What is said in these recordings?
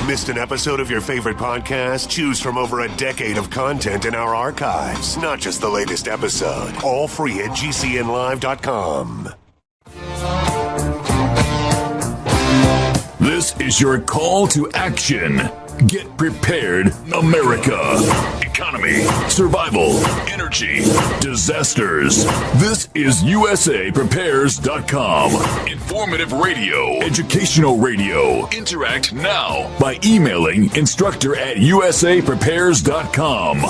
Missed an episode of your favorite podcast? Choose from over a decade of content in our archives, not just the latest episode. All free at GCNlive.com. This is your call to action. Get prepared, America. Economy, survival, energy, disasters. This is USAPrepares.com. Informative radio, educational radio. Interact now by emailing instructor@USAPrepares.com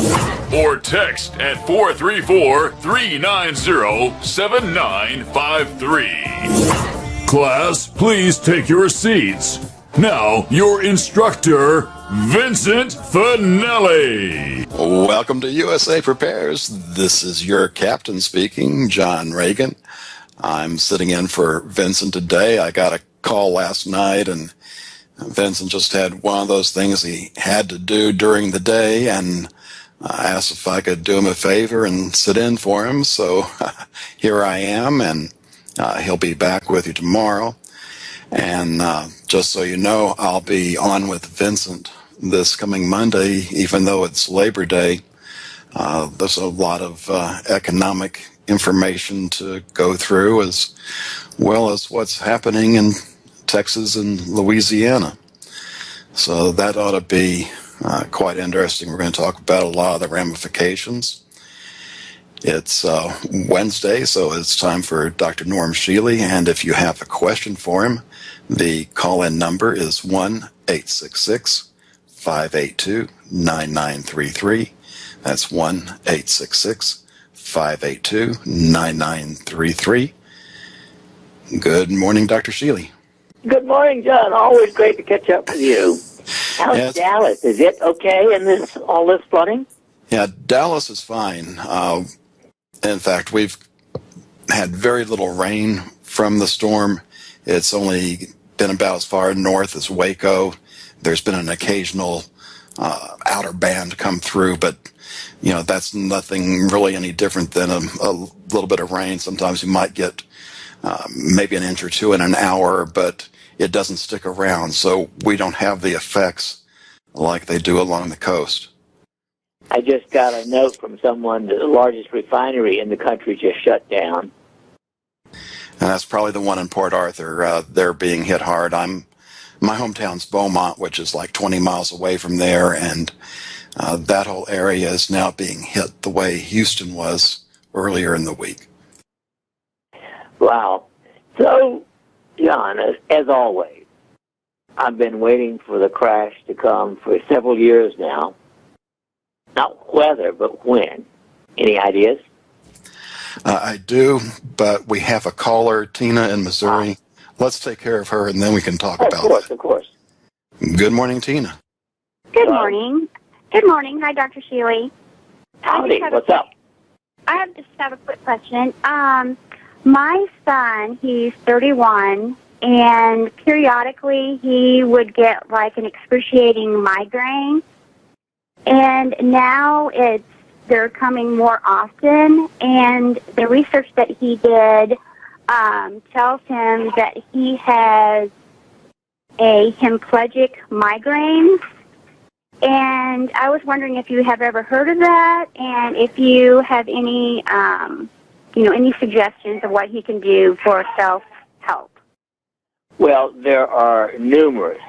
or text at 434-390-7953. Class, please take your seats. Now, your instructor, Vincent Finelli. Welcome to USA Prepares. This is your captain speaking, John Reagan. I'm sitting in for Vincent today. I got a call last night, and Vincent just had one of those things he had to do during the day, and I asked if I could do him a favor and sit in for him. So here I am, and he'll be back with you tomorrow. And just so you know, I'll be on with Vincent this coming Monday, even though it's Labor Day. There's a lot of economic information to go through, as well as what's happening in Texas and Louisiana. So that ought to be quite interesting. We're going to talk about a lot of the ramifications. It's Wednesday, so it's time for Dr. Norm Shealy, and if you have a question for him, the call-in number is 1-866-582-9933. That's 1-866-582-9933. Good morning, Dr. Shealy. Good morning, John. Always great to catch up with you. How's Dallas? Is it okay in all this flooding? Yeah, Dallas is fine. In fact, we've had very little rain from the storm. It's only been about as far north as Waco. There's been an occasional outer band come through, but that's nothing really any different than a little bit of rain. Sometimes you might get maybe an inch or two in an hour, but it doesn't stick around, so we don't have the effects like they do along the coast. I just got a note from someone that the largest refinery in the country just shut down. And that's probably the one in Port Arthur. They're being hit hard. My hometown's Beaumont, which is like 20 miles away from there, and that whole area is now being hit the way Houston was earlier in the week. Wow. So, John, as always, I've been waiting for the crash to come for several years now. Not whether, but when. Any ideas? I do, but we have a caller, Tina in Missouri. Let's take care of her, and then we can talk about it. Of course. Good morning, Tina. Good morning. Good morning. Hi, Dr. Shealy. Howdy. What's up? I just have a quick question. My son, he's 31, and periodically he would get like an excruciating migraine. And now they're coming more often, and the research that he did tells him that he has a hemiplegic migraine. And I was wondering if you have ever heard of that, and if you have any, any suggestions of what he can do for self-help. Well, there are numerous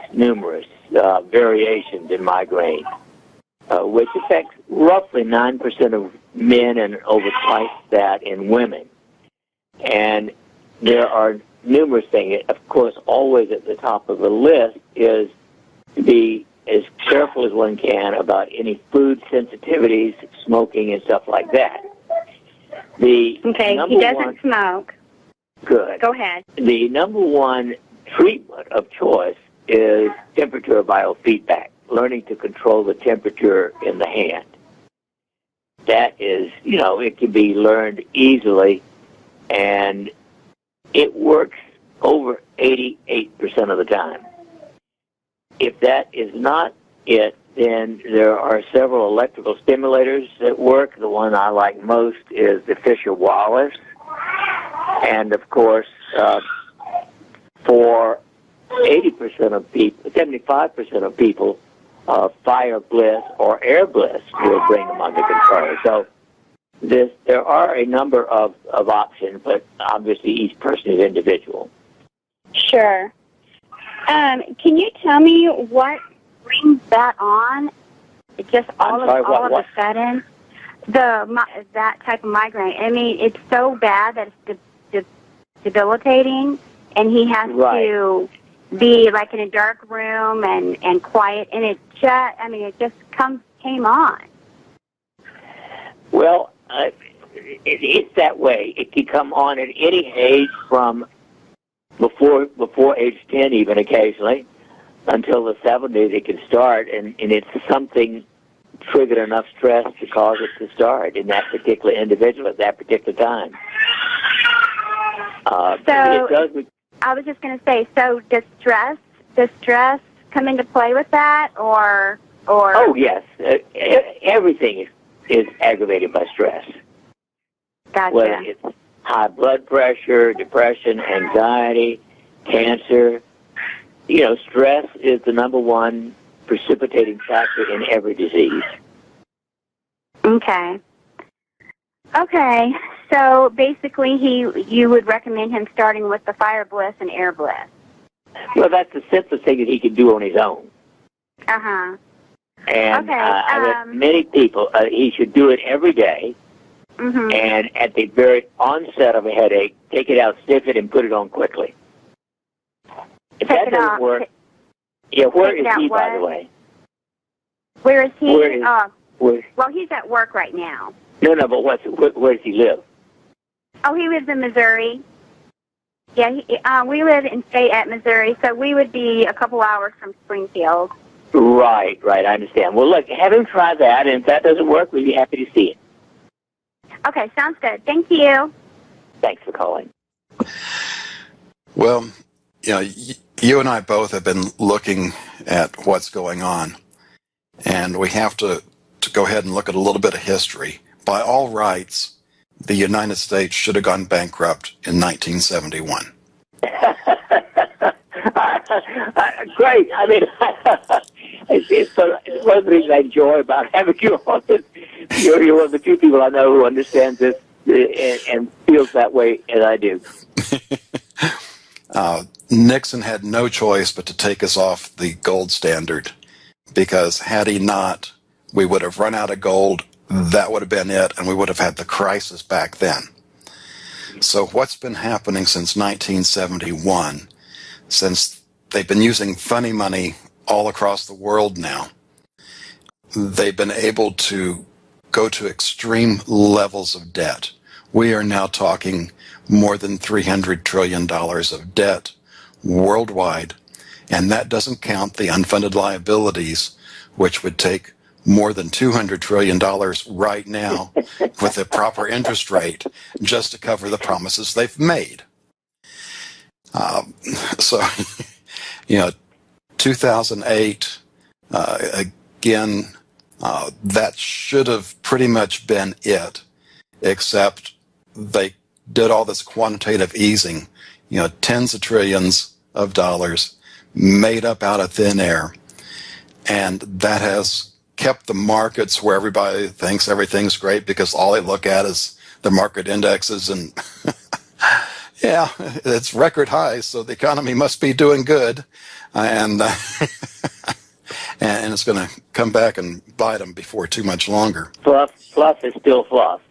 variations in migraine, which affects roughly 9% of men and over twice that in women. And there are numerous things. Of course, always at the top of the list is to be as careful as one can about any food sensitivities, smoking, and stuff like that. Okay, he doesn't smoke. Good. Go ahead. The number one treatment of choice is temperature biofeedback, learning to control the temperature in the hand. That is, it can be learned easily, and it works over 88% of the time. If that is not it, then there are several electrical stimulators that work. The one I like most is the Fisher-Wallace. And, of course, for 80% of people, 75% of people, fire bliss or air bliss will bring them under control. So there are a number of options, but obviously each person is individual. Sure. Can you tell me what brings that on? Just all of a sudden, that type of migraine. I mean, it's so bad that it's debilitating, and he has to be like in a dark room and quiet, and it just came on. Well, it's that way. It can come on at any age from before age 10, even occasionally, until the 70s. It can start, and it's something triggered enough stress to cause it to start in that particular individual at that particular time. I was just going to say, so does stress come into play with that, or? Oh, yes. Everything is aggravated by stress. Gotcha. Whether it's high blood pressure, depression, anxiety, cancer. Stress is the number one precipitating factor in every disease. Okay. So basically, you would recommend him starting with the fire bliss and air bliss. Well, that's the simplest thing that he can do on his own. Uh-huh. And I read many people, he should do it every day. Mm-hmm. And at the very onset of a headache, take it out, sniff it, and put it on quickly. If that doesn't work, where is he, by the way? Where is he? Well, he's at work right now. No, but where does he live? Oh, he lives in Missouri. Yeah, we live in state at Missouri, so we would be a couple hours from Springfield. Right, I understand. Well, look, have him try that, and if that doesn't work, we'd be happy to see it. Okay, sounds good. Thank you. Thanks for calling. Well, you and I both have been looking at what's going on, and we have to go ahead and look at a little bit of history. By all rights, the United States should have gone bankrupt in 1971. Great. I mean, it's one of the things I enjoy about having you on. You're one of the few people I know who understands this and feels that way as I do. Nixon had no choice but to take us off the gold standard, because had he not, we would have run out of gold. That would have been it, and we would have had the crisis back then. So what's been happening since 1971, since they've been using funny money all across the world now, they've been able to go to extreme levels of debt. We are now talking more than $300 trillion of debt worldwide, and that doesn't count the unfunded liabilities, which would take more than $200 trillion right now with the proper interest rate just to cover the promises they've made. 2008, again, that should have pretty much been it, except they did all this quantitative easing, tens of trillions of dollars made up out of thin air, and that has kept the markets where everybody thinks everything's great because all they look at is the market indexes, and yeah, it's record highs, so the economy must be doing good, and and it's going to come back and bite them before too much longer. Fluff is still fluff,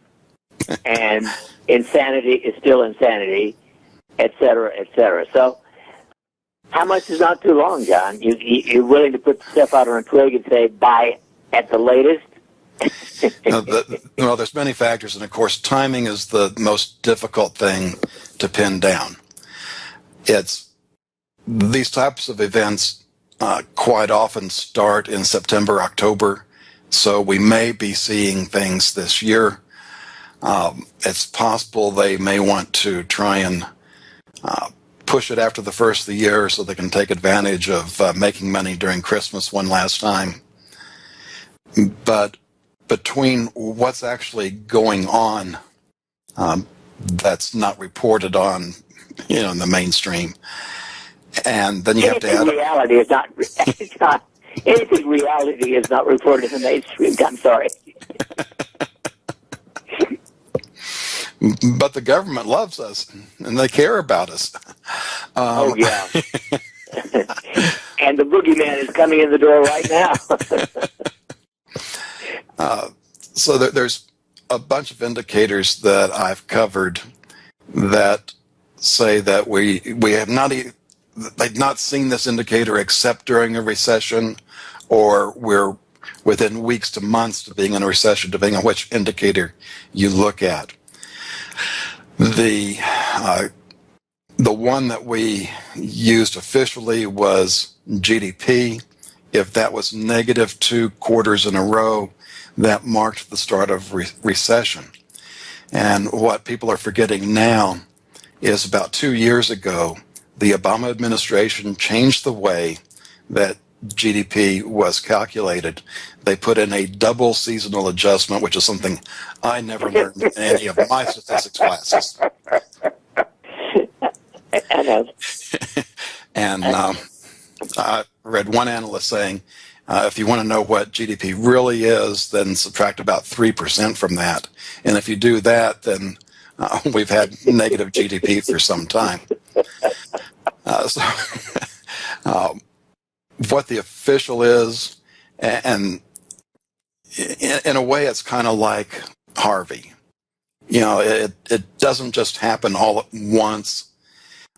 and insanity is still insanity, et cetera, et cetera. So how much is not too long, John? You're willing to put the stuff out on a twig and say, buy at the latest? Well, there's many factors, and of course, timing is the most difficult thing to pin down. It's these types of events quite often start in September, October, so we may be seeing things this year. It's possible they may want to try and push it after the first of the year so they can take advantage of making money during Christmas one last time. But between what's actually going on that's not reported on, in the mainstream, And then you have to add... Reality is not, it's not, anything reality is not reported in the mainstream. I'm sorry. But the government loves us, and they care about us. Oh, yeah. And the boogeyman is coming in the door right now. So there's a bunch of indicators that I've covered that say that we have not seen this indicator except during a recession, or we're within weeks to months to being in a recession, depending on which indicator you look at. The one that we used officially was GDP. If that was negative 2 quarters in a row, that marked the start of recession. And what people are forgetting now is about 2 years ago, the Obama administration changed the way that GDP was calculated. They put in a double seasonal adjustment, which is something I never learned in any of my statistics classes. I know. And I read one analyst saying, if you want to know what GDP really is, then subtract about 3% from that. And if you do that, then we've had negative GDP for some time. What the official is, and in a way it's kind of like Harvey. You know, it doesn't just happen all at once.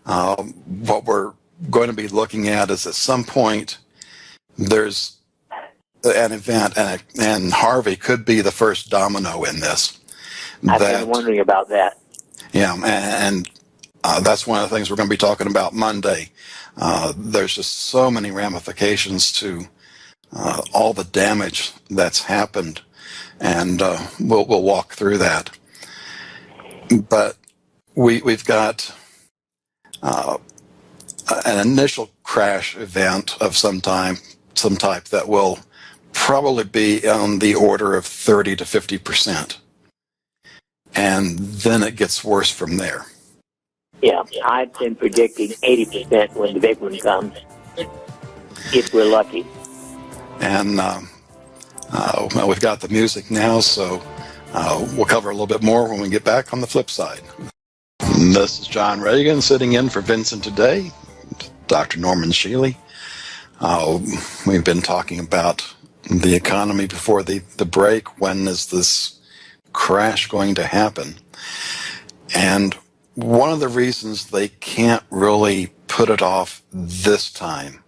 What we're going to be looking at is at some point there's an event, and Harvey could be the first domino in this. I've been wondering about that. Yeah, and that's one of the things we're going to be talking about Monday. There's just so many ramifications to all the damage that's happened, and we'll walk through that. But we've got an initial crash event of some type that will probably be on the order of 30 to 50%. And then it gets worse from there. Yeah, I've been predicting 80% when the big one comes, if we're lucky. And well, we've got the music now, so we'll cover a little bit more when we get back on the flip side. This is John Reagan sitting in for Vincent today, Dr. Norman Shealy. We've been talking about the economy before the break. When is this crash going to happen? And one of the reasons they can't really put it off this time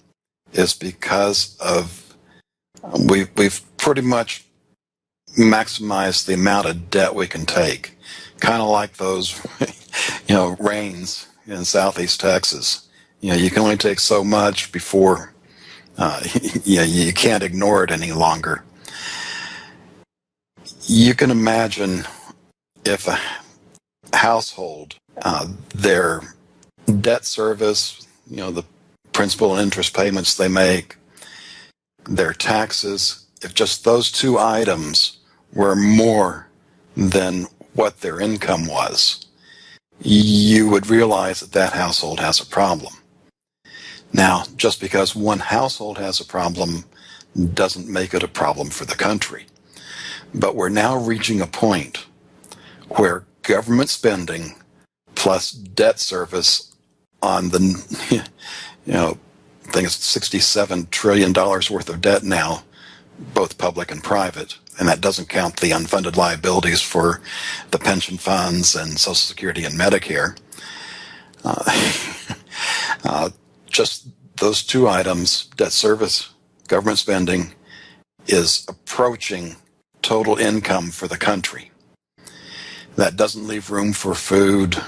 is because of we've pretty much maximized the amount of debt we can take. Kind of like those, rains in southeast Texas. You can only take so much before you can't ignore it any longer. You can imagine if a household, their debt service, the principal and interest payments they make, their taxes, if just those two items were more than what their income was, you would realize that household has a problem. Now, just because one household has a problem doesn't make it a problem for the country. But we're now reaching a point where government spending plus debt service on the, I think it's $67 trillion worth of debt now, both public and private. And that doesn't count the unfunded liabilities for the pension funds and Social Security and Medicare. Just those two items, debt service, government spending, is approaching total income for the country. That doesn't leave room for food,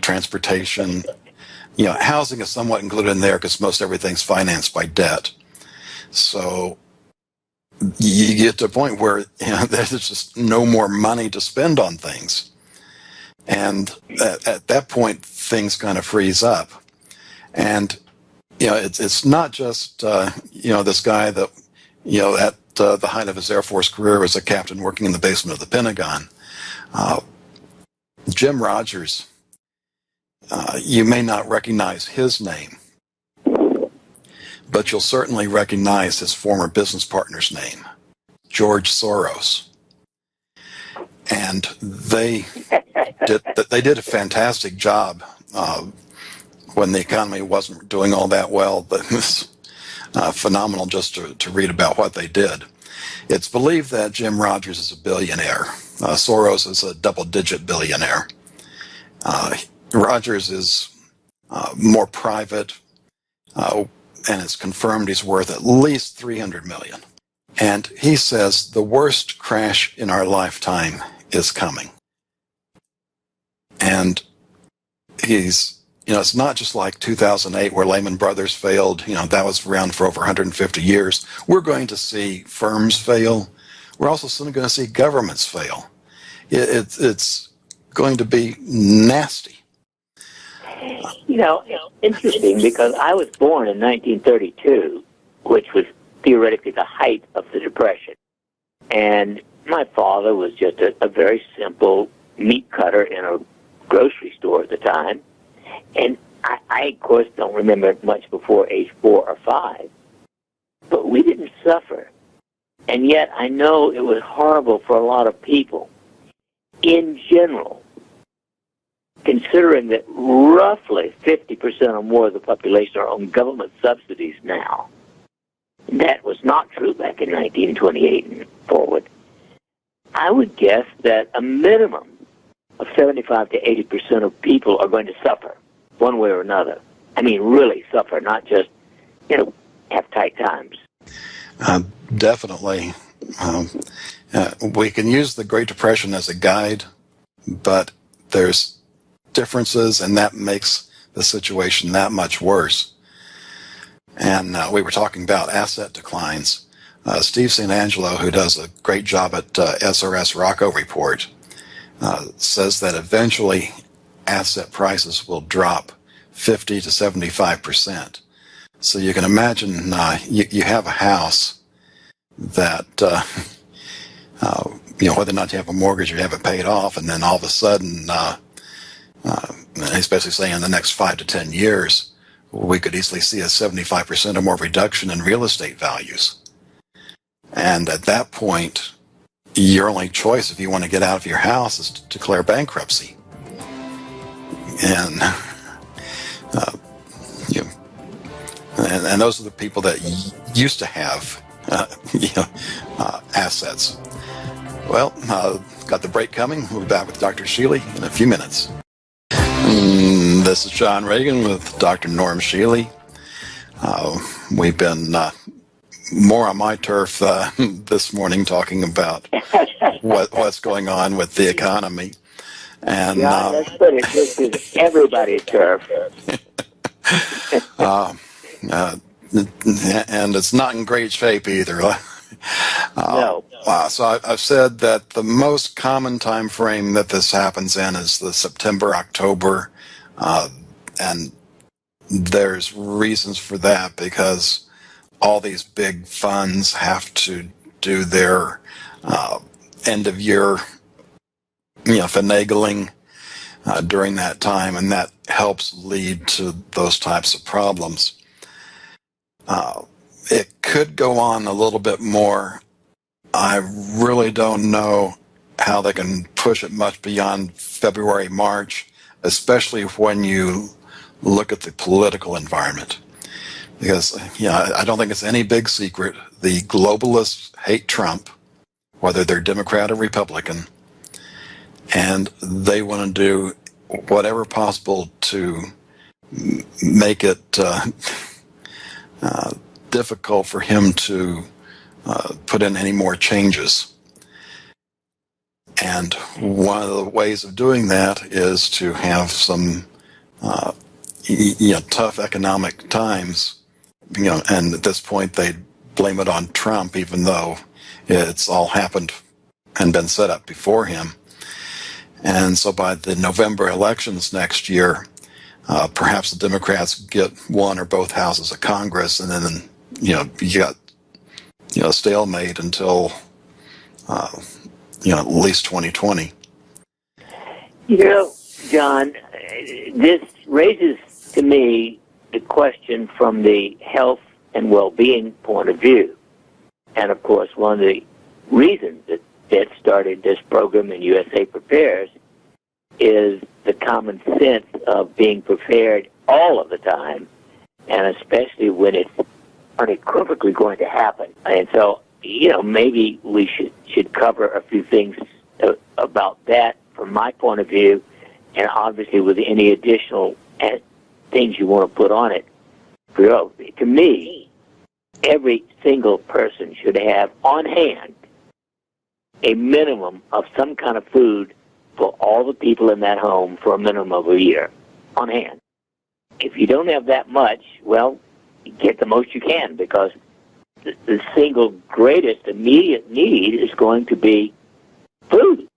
transportation. Housing is somewhat included in there because most everything's financed by debt. So you get to a point where there's just no more money to spend on things. And at that point, things kind of freeze up. And it's not just this guy that at the height of his Air Force career was a captain working in the basement of the Pentagon. Jim Rogers, you may not recognize his name, but you'll certainly recognize his former business partner's name, George Soros. And they did a fantastic job when the economy wasn't doing all that well. But it was phenomenal just to read about what they did. It's believed that Jim Rogers is a billionaire. Soros is a double-digit billionaire. Rogers is more private, and it's confirmed he's worth at least $300 million. And he says the worst crash in our lifetime is coming. And it's not just like 2008 where Lehman Brothers failed. That was around for over 150 years. We're going to see firms fail. We're also soon going to see governments fail. It's going to be nasty. Interesting, because I was born in 1932, which was theoretically the height of the Depression. And my father was just a very simple meat cutter in a grocery store at the time. And I, of course, don't remember much before age 4 or 5. But we didn't suffer. And yet I know it was horrible for a lot of people. In general, considering that roughly 50% or more of the population are on government subsidies now, that was not true back in 1928 and forward, I would guess that a minimum of 75 to 80% of people are going to suffer one way or another. I mean, really suffer, not just, have tight times. Definitely. We can use the Great Depression as a guide, but there's differences, and that makes the situation that much worse. And we were talking about asset declines. Steve St. Angelo, who does a great job at SRS Rocco Report, says that eventually asset prices will drop 50 to 75%. So you can imagine you have a house that, whether or not you have a mortgage or you have it paid off, and then all of a sudden, he's basically saying in the next 5 to 10 years, we could easily see a 75% or more reduction in real estate values. And at that point, your only choice if you want to get out of your house is to declare bankruptcy. And and those are the people that used to have assets. Well, got the break coming. We'll be back with Dr. Shealy in a few minutes. This is John Reagan with Dr. Norm Shealy. We've been more on my turf this morning, talking about what's going on with the economy. And let's put it, this is everybody's turf. And it's not in great shape either. No. So I've said that the most common time frame that this happens in is the September, October, and there's reasons for that, because all these big funds have to do their end of year finagling during that time, and that helps lead to those types of problems. It could go on a little bit more. I really don't know how they can push it much beyond February, March, especially when you look at the political environment. Because, I don't think it's any big secret. The globalists hate Trump, whether they're Democrat or Republican, and they want to do whatever possible to make it difficult for him to put in any more changes. And one of the ways of doing that is to have some tough economic times, and at this point they blame it on Trump, even though it's all happened and been set up before him. And so by the November elections next year, perhaps the Democrats get one or both houses of Congress, and then you got a stalemate until at least 2020. John, this raises to me the question from the health and well-being point of view. And, of course, one of the reasons that started this program in USA Prepares is the common sense of being prepared all of the time, and especially when it's unequivocally going to happen. And so, maybe we should cover a few things about that from my point of view, and obviously with any additional things you want to put on it. To me, every single person should have on hand a minimum of some kind of food for all the people in that home for a minimum of a year on hand. If you don't have that much, well, get the most you can, because the single greatest immediate need is going to be food.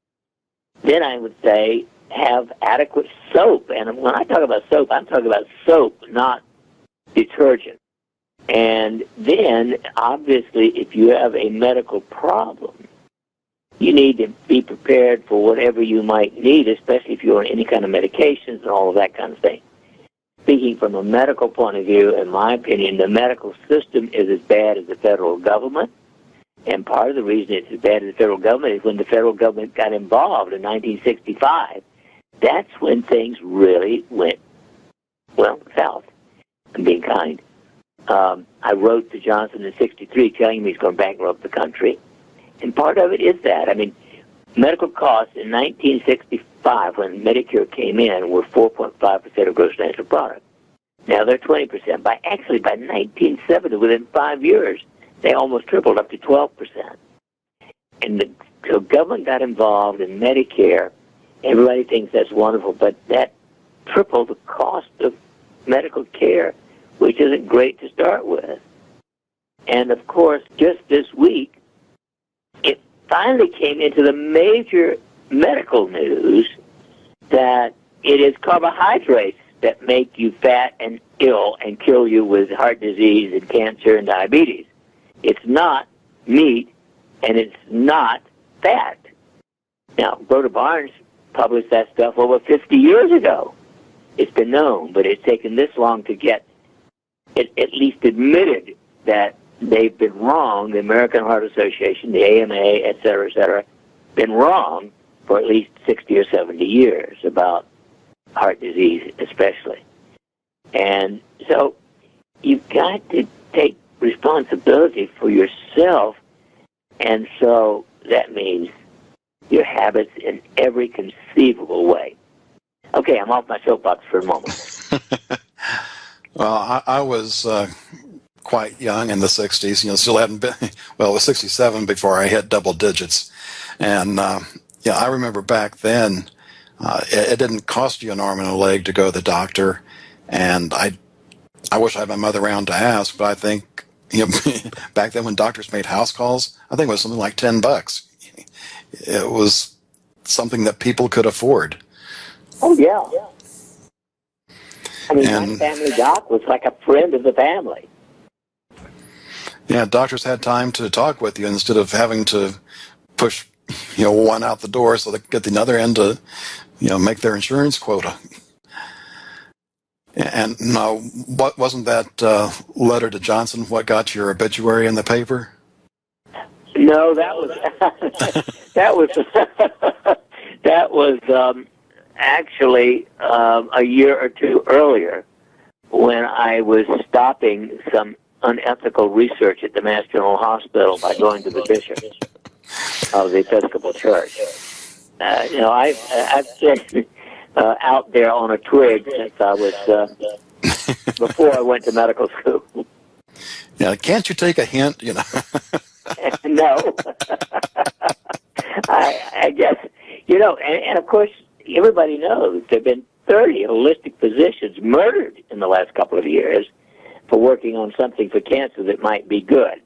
Then I would say have adequate soap. And when I talk about soap, I'm talking about soap, not detergent. And then, obviously, if you have a medical problem, you need to be prepared for whatever you might need, especially if you're on any kind of medications and all of that kind of thing. Speaking from a medical point of view, in my opinion, the medical system is as bad as the federal government. And part of the reason it's as bad as the federal government is when the federal government got involved in 1965. That's when things really went, south. I'm being kind. I wrote to Johnson in 63 telling him he's going to bankrupt the country. And part of it is that. I mean, medical costs in 1965, when Medicare came in, were 4.5% of gross national product. Now they're 20%. By 1970, within 5 years, they almost tripled up to 12%. And so government got involved in Medicare. Everybody thinks that's wonderful, but that tripled the cost of medical care, which isn't great to start with. And, of course, just this week, it finally came into the major medical news that it is carbohydrates that make you fat and ill and kill you with heart disease and cancer and diabetes. It's not meat, and it's not fat. Now, Rhoda Barnes published that stuff over 50 years ago. It's been known, but it's taken this long to get it at least admitted that they've been wrong. The American Heart Association, the AMA, et cetera, been wrong for at least 60 or 70 years about heart disease especially. And so you've got to take responsibility for yourself, and so that means your habits in every conceivable way. Okay, I'm off my soapbox for a moment. Well, I was quite young in the 60s. Still hadn't been, well, it was 67 before I hit double digits. And, I remember back then, it didn't cost you an arm and a leg to go to the doctor. And I wish I had my mother around to ask, but I think, back then when doctors made house calls, I think it was something like $10. It was something that people could afford. Oh, yeah. I mean, my family doc was like a friend of the family. Yeah, doctors had time to talk with you instead of having to push, one out the door so they could get the other end to, make their insurance quota. And now, what wasn't that letter to Johnson what got your obituary in the paper? No, that was that was actually a year or two earlier, when I was stopping some unethical research at the Mass General Hospital by going to the bishop of the Episcopal Church. I've been out there on a twig since I was before I went to medical school. Yeah, can't you take a hint? No, I guess and of course everybody knows there have been 30 holistic physicians murdered in the last couple of years for working on something for cancer that might be good.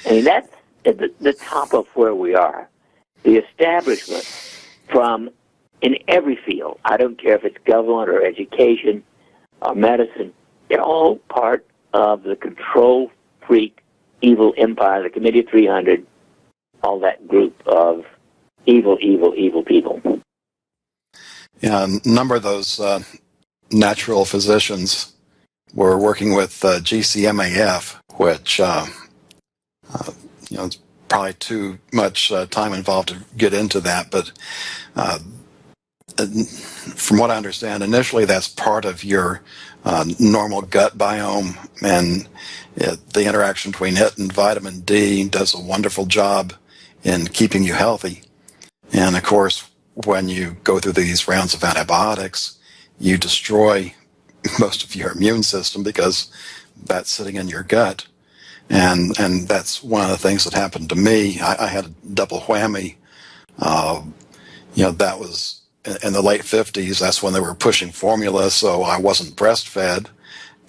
I mean, that's at the top of where we are. The establishment from in every field, I don't care if it's government or education or medicine, they're all part of the control freak evil empire, the Committee of 300, all that group of evil people. Yeah, a number of those natural physicians were working with GCMAF, which it's probably too much time involved to get into that, but from what I understand, initially that's part of your normal gut biome, and the interaction between it and vitamin D does a wonderful job in keeping you healthy. And of course, when you go through these rounds of antibiotics, you destroy most of your immune system because that's sitting in your gut. And that's one of the things that happened to me. I had a double whammy. That was in the late 50s. That's when they were pushing formula, so I wasn't breastfed.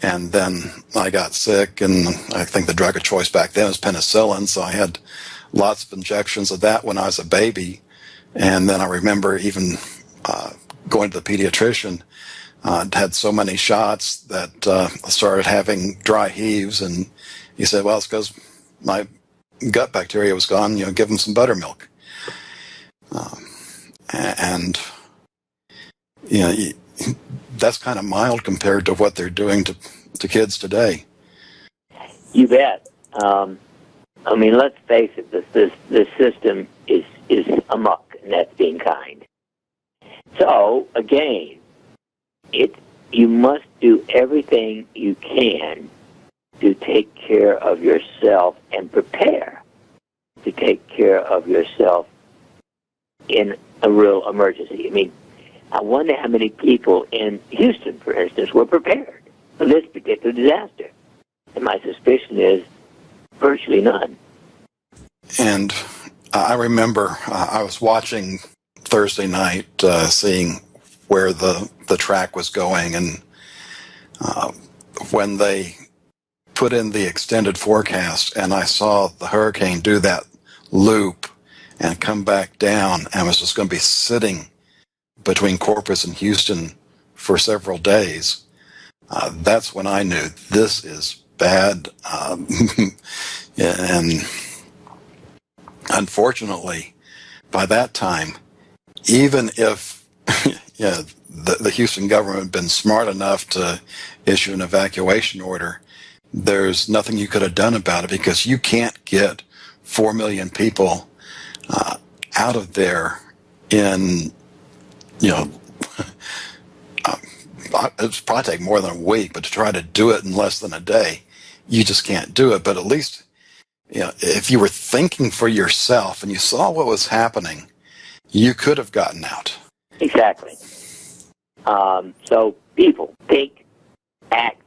And then I got sick, and I think the drug of choice back then was penicillin, so I had lots of injections of that when I was a baby. And then I remember even going to the pediatrician. Had so many shots that I started having dry heaves, and he said, well, it's because my gut bacteria was gone, give them some buttermilk. And that's kind of mild compared to what they're doing to kids today. You bet. Let's face it, the system is amok, and that's being kind. So, again, you must do everything you can to take care of yourself and prepare to take care of yourself in a real emergency. I wonder how many people in Houston, for instance, were prepared for this particular disaster. And my suspicion is virtually none. And I remember I was watching Thursday night, seeing where the track was going, and when they put in the extended forecast and I saw the hurricane do that loop and come back down and was just going to be sitting between Corpus and Houston for several days, that's when I knew this is bad. And unfortunately, by that time, even if the Houston government had been smart enough to issue an evacuation order, there's nothing you could have done about it, because you can't get 4 million people out of there in, it's probably take more than a week, but to try to do it in less than a day, you just can't do it. But at least, if you were thinking for yourself and you saw what was happening, you could have gotten out. Exactly. So people, think, act,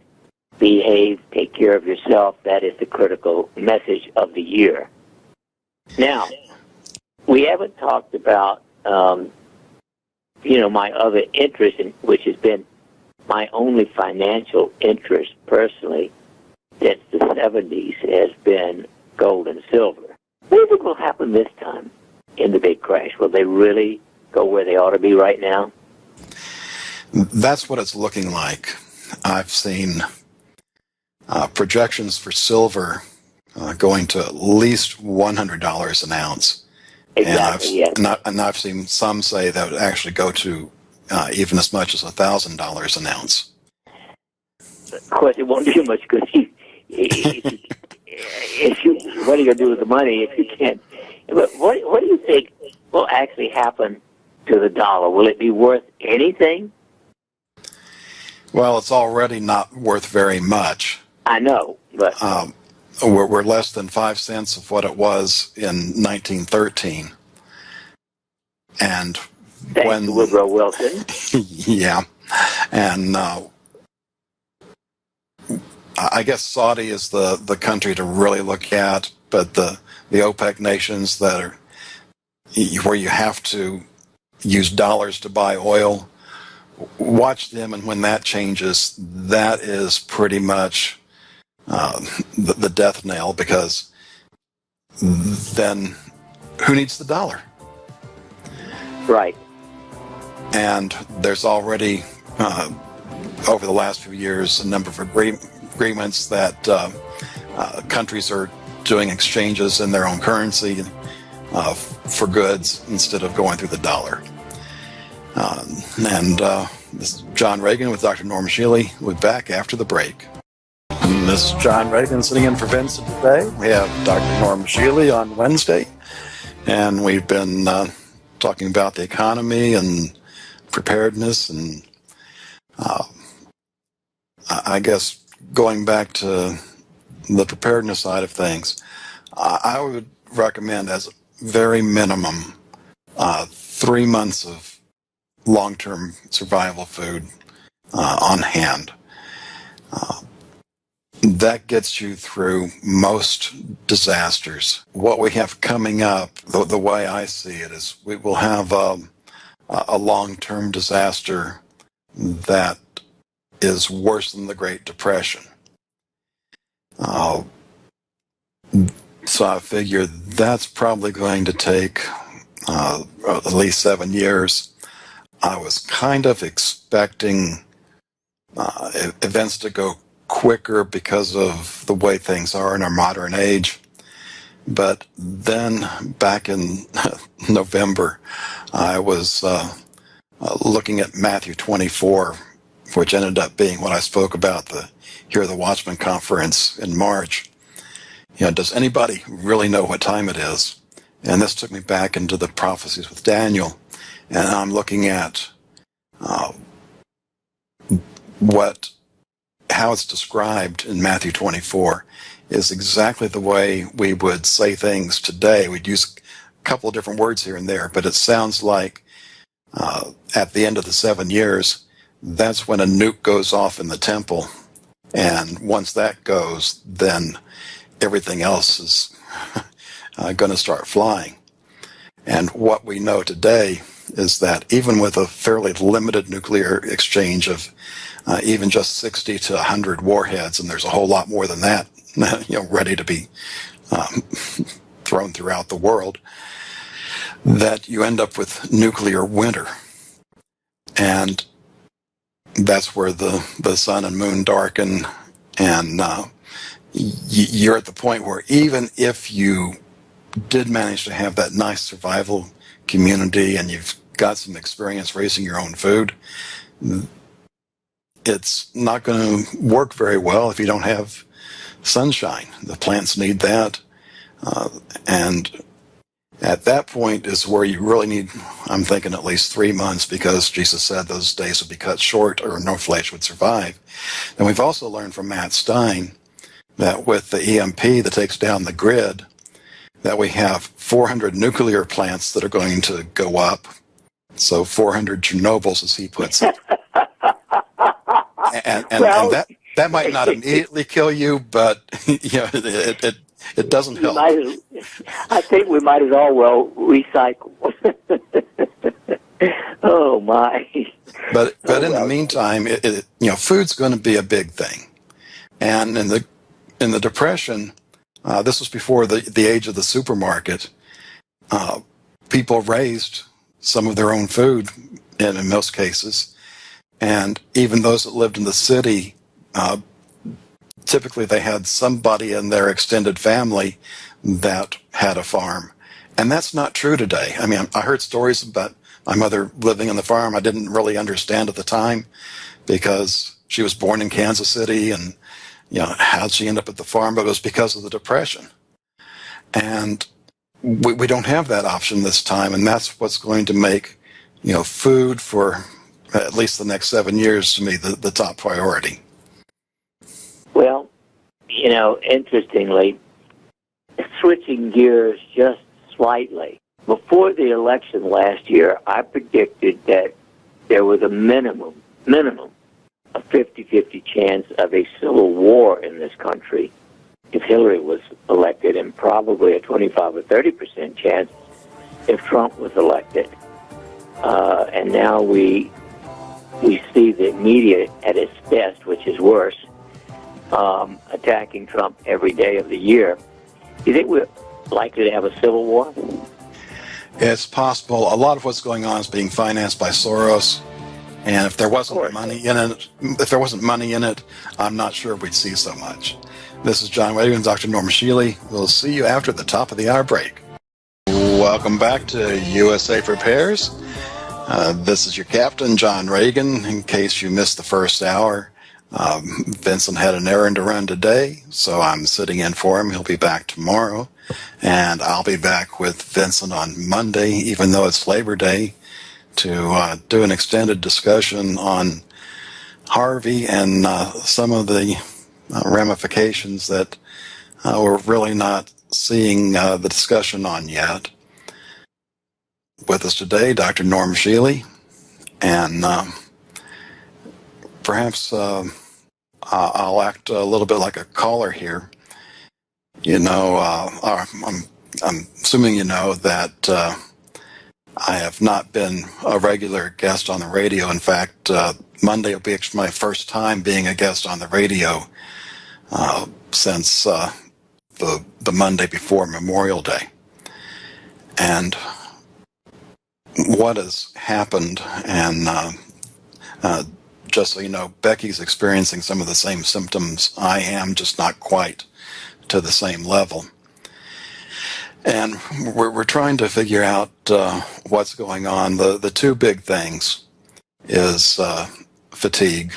behave, take care of yourself. That is the critical message of the year. Now, we haven't talked about, my other interest, which has been my only financial interest personally since the 70s, has been gold and silver. What do you think will happen this time in the big crash? Will they really go where they ought to be right now? That's what it's looking like. I've seen projections for silver going to at least $100 an ounce. Exactly, And I've seen some say that would actually go to even as much as $1,000 an ounce. Of course, it won't do much because what are you going to do with the money if you can't? But what do you think will actually happen to the dollar? Will it be worth anything? Well, it's already not worth very much. I know, but we're less than 5 cents of what it was in 1913. And thanks to Woodrow Wilson. Yeah, and I guess Saudi is the country to really look at, but the OPEC nations that are where you have to use dollars to buy oil, watch them, and when that changes, that is pretty much the death knell, because then who needs the dollar? Right. And there's already, over the last few years, a number of agreements that countries are doing exchanges in their own currency for goods instead of going through the dollar. And This is John Reagan with Dr. Norm Shealy. We'll be back after the break. And this is John Reagan sitting in for Vincent today. We have Dr. Norm Shealy on Wednesday, and we've been talking about the economy and preparedness, and I guess going back to the preparedness side of things, I would recommend as very minimum 3 months of long-term survival food on hand. That gets you through most disasters. What we have coming up, the way I see it, is we will have a long-term disaster that is worse than the Great Depression. So I figure that's probably going to take at least 7 years. I was kind of expecting events to go quicker because of the way things are in our modern age. But then back in November, I was looking at Matthew 24, which ended up being what I spoke about the Hear the Watchman conference in March. Does anybody really know what time it is? And this took me back into the prophecies with Daniel. And I'm looking at how it's described in Matthew 24 is exactly the way we would say things today. We'd use a couple of different words here and there, but it sounds like at the end of the 7 years, that's when a nuke goes off in the temple. And once that goes, then everything else is going to start flying. And what we know today is that even with a fairly limited nuclear exchange of even just 60 to 100 warheads, and there's a whole lot more than that, ready to be thrown throughout the world, that you end up with nuclear winter. And that's where the sun and moon darken, and you're at the point where even if you did manage to have that nice survival community and you've got some experience raising your own food, it's not going to work very well if you don't have sunshine. The plants need that. And at that point is where you really need, I'm thinking, at least 3 months, because Jesus said those days would be cut short or no flesh would survive. And we've also learned from Matt Stein that with the EMP that takes down the grid, that we have 400 nuclear plants that are going to go up. So 400 Chernobyls, as he puts it. and that might not immediately kill you, but it doesn't help. I think we might as well recycle. Oh my! But in the meantime, food's going to be a big thing. And in the Depression, this was before the age of the supermarket. People raised some of their own food, in most cases, and even those that lived in the city, typically they had somebody in their extended family that had a farm. And that's not true today. I mean, I heard stories about my mother living on the farm. I didn't really understand at the time because she was born in Kansas City, and how'd she end up at the farm? But it was because of the Depression. And we don't have that option this time, and that's what's going to make food for at least the next 7 years to me the top priority. Well, interestingly, switching gears just slightly, before the election last year, I predicted that there was a minimum a 50-50 chance of a civil war in this country if Hillary was elected, and probably a 25 or 30% chance if Trump was elected. And now we see the media at its best, which is worse, attacking Trump every day of the year. Do you think we're likely to have a civil war? It's possible. A lot of what's going on is being financed by Soros. And if there wasn't money in it, I'm not sure we'd see so much. This is John Reagan, Dr. Norm Shealy. We'll see you after the top of the hour break. Welcome back to USA Prepares. This is your captain, John Reagan. In case you missed the first hour, Vincent had an errand to run today, so I'm sitting in for him. He'll be back tomorrow, and I'll be back with Vincent on Monday, even though it's Labor Day, to do an extended discussion on Harvey and some of the ramifications that we're really not seeing the discussion on yet. With us today, Dr. Norm Shealy, and perhaps I'll act a little bit like a caller here. You know, I'm assuming you know that I have not been a regular guest on the radio. In fact, Monday will be my first time being a guest on the radio since the Monday before Memorial Day. And what has happened, and just so you know, Becky's experiencing some of the same symptoms I am, just not quite to the same level. And we're trying to figure out what's going on. The two big things is fatigue.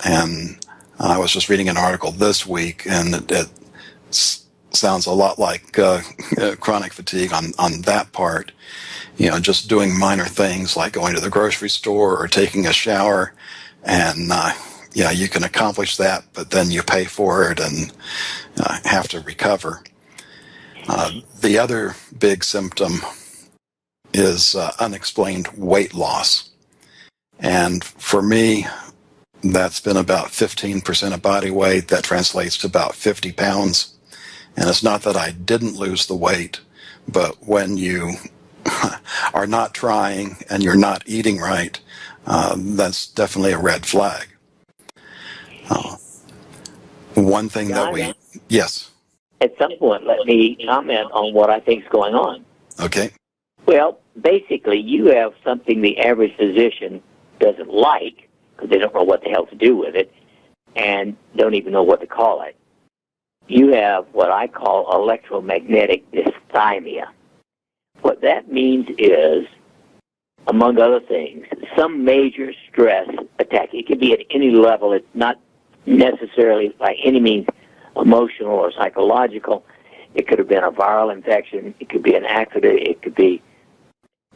And I was just reading an article this week, and it sounds a lot like chronic fatigue on that part. You know, just doing minor things like going to the grocery store or taking a shower, and yeah, you can accomplish that, but then you pay for it and have to recover. The other big symptom is unexplained weight loss. And for me, that's been about 15% of body weight. That translates to about 50 pounds. And it's not that I didn't lose the weight, but when you are not trying and you're not eating right, that's definitely a red flag. One thing that we... Yes? At some point, let me comment on what I think is going on. Okay. Well, basically, you have something the average physician doesn't like, because they don't know what the hell to do with it, and don't even know what to call it. You have what I call electromagnetic dysthymia. What that means is, among other things, some major stress attack. It can be at any level. It's not necessarily by any means emotional or psychological. It could have been a viral infection. It could be an accident. It could be,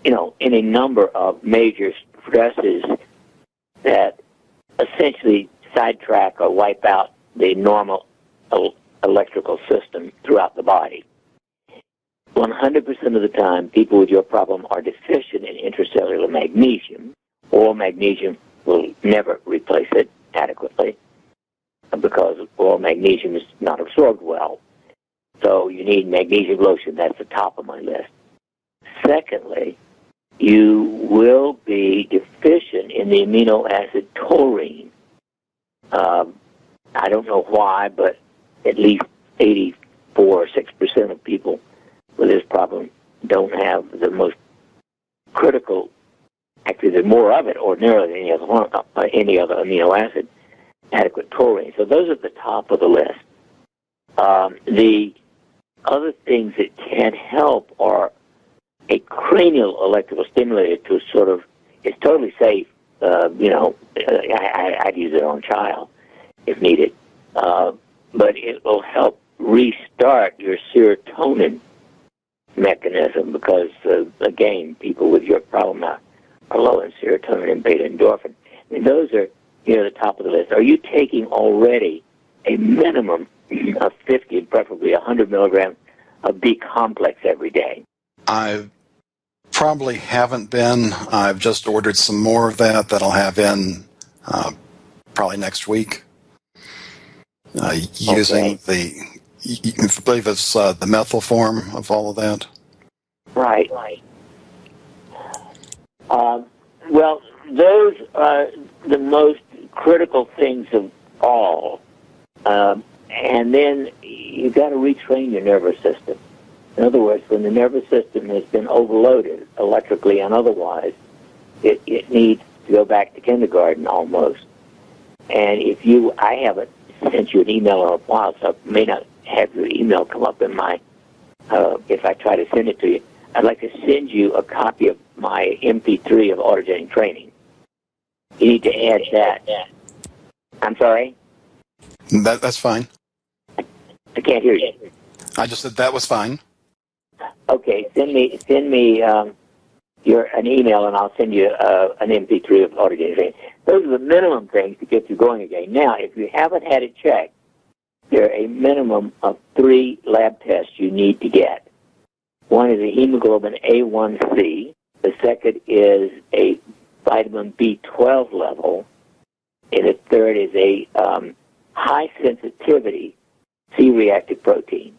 you know, any number of major stresses that essentially sidetrack or wipe out the normal electrical system throughout the body. 100% of the time, people with your problem are deficient in intracellular magnesium. Oral magnesium will never replace it adequately because oral magnesium is not absorbed well. So you need magnesium lotion. That's the top of my list. Secondly, you will be deficient in the amino acid taurine. I don't know why, but at least 84 or 6% of people with this problem don't have the most critical, actually there's more of it ordinarily than any other amino acid, adequate taurine. So those are at the top of the list. The other things that can help are a cranial electrical stimulator to sort of, it's totally safe, I'd use it on a child if needed, but it will help restart your serotonin mechanism because, again, people with your problem are low in serotonin and beta endorphin. I mean, those are near the top of the list. Are you taking already a minimum of 50 and preferably 100 milligrams of B complex every day? I probably haven't been. I've just ordered some more of that I'll have in probably next week. Using I believe it's the methyl form of all of that. Right. Well, those are the most critical things of all. And then you've got to retrain your nervous system. In other words, when the nervous system has been overloaded electrically and otherwise, it needs to go back to kindergarten almost. And I haven't sent you an email in a while, so I may not have your email come up in my, if I try to send it to you. I'd like to send you a copy of my MP3 of autogenic training. You need to add that. I'm sorry? That's fine. I can't hear you. I just said that was fine. Okay, send me an email, and I'll send you an MP3 of autogenic training. Those are the minimum things to get you going again. Now, if you haven't had it checked, there are a minimum of 3 lab tests you need to get. One is a hemoglobin A1C. The second is a vitamin B12 level. And the third is a high sensitivity C-reactive protein.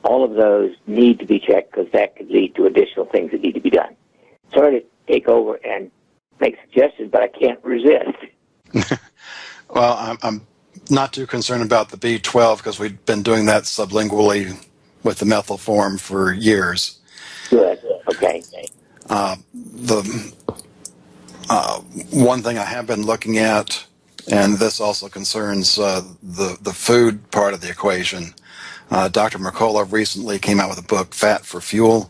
All of those need to be checked because that could lead to additional things that need to be done. Sorry to take over and make suggestions, but I can't resist. Well, I'm not too concerned about the B12 because we've been doing that sublingually with the methyl form for years. Good. Okay. The one thing I have been looking at, and this also concerns the food part of the equation. Dr. McCullough recently came out with a book, Fat for Fuel,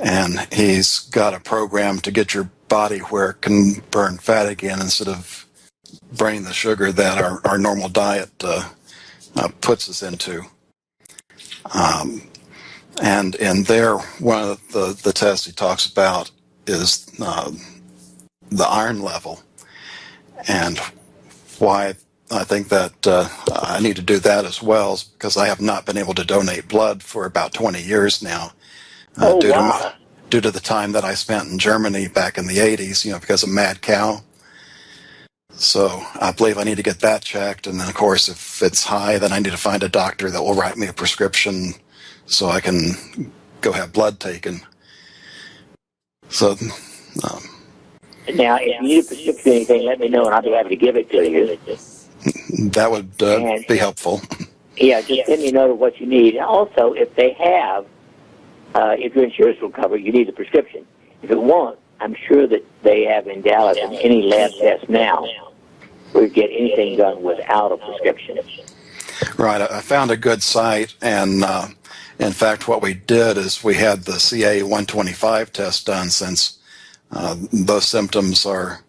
and he's got a program to get your body where it can burn fat again instead of burning the sugar that our normal diet puts us into. And in there, one of the tests he talks about is the iron level, and why I think that I need to do that as well is because I have not been able to donate blood for about 20 years now. Due to the time that I spent in Germany back in the 80s, because of mad cow. So I believe I need to get that checked, and then of course if it's high, then I need to find a doctor that will write me a prescription so I can go have blood taken. So now, if you need a prescription or anything, let me know, and I'll be happy to give it to you. that would be helpful. Yeah, just send me a note of what you need. And also, if they have, if your insurance will cover it, you need a prescription. If it won't, I'm sure that they have in Dallas and any lab test now where you get anything done without a prescription. Right. I found a good site, and in fact, what we did is we had the CA 125 test done since those symptoms are,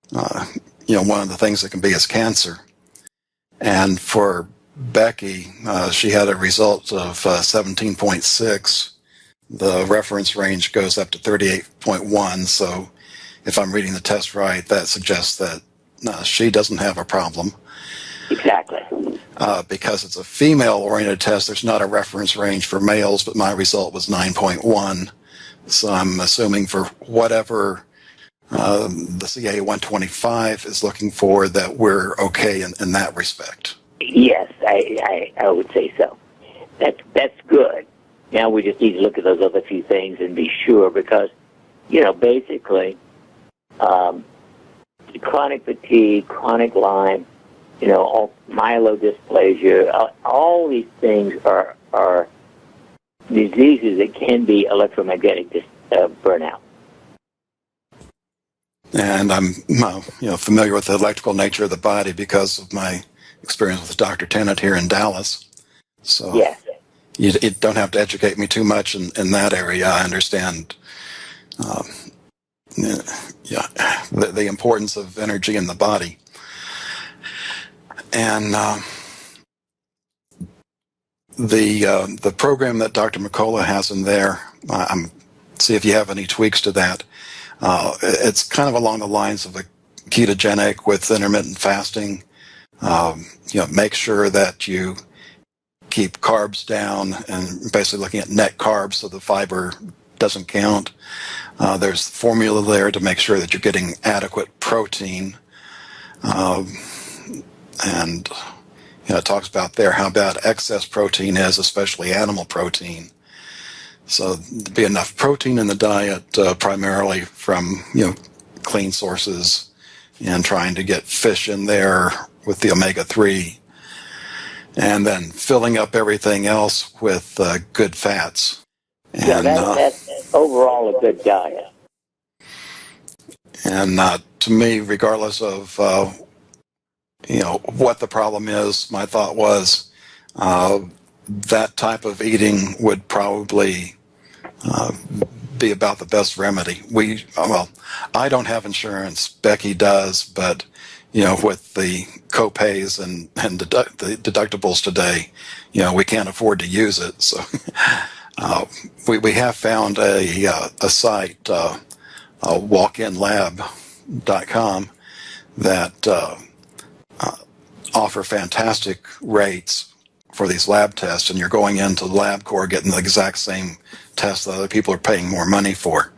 one of the things that can be is cancer. And for Becky, she had a result of 17.6. The reference range goes up to 38.1. So if I'm reading the test right, that suggests that she doesn't have a problem. Exactly. Because it's a female-oriented test, there's not a reference range for males, but my result was 9.1. So I'm assuming for whatever the CA 125 is looking for, that we're okay in that respect. Yes, I would say so. That's good. Now we just need to look at those other few things and be sure, because, basically, chronic fatigue, chronic Lyme, all myelodysplasia, all these things are diseases that can be electromagnetic burnout. And I'm familiar with the electrical nature of the body because of my experience with Dr. Tennant here in Dallas. So yes. You don't have to educate me too much in that area. I understand the importance of energy in the body. And the program that Dr. McCullough has in there, see if you have any tweaks to that. It's kind of along the lines of a ketogenic with intermittent fasting. Make sure that you keep carbs down and basically looking at net carbs so the fiber doesn't count. There's formula there to make sure that you're getting adequate protein. And it talks about there how bad excess protein is, especially animal protein. So there'd be enough protein in the diet, primarily from clean sources, and trying to get fish in there with the omega-3, and then filling up everything else with good fats. And that's overall a good diet. And to me, regardless of what the problem is, my thought was that type of eating would probably be about the best remedy. I don't have insurance. Becky does, but with the copays and the deductibles today, we can't afford to use it. So we have found a site, walkinlab.com, that offer fantastic rates for these lab tests, and you're going into LabCorp getting the exact same tests that other people are paying more money for.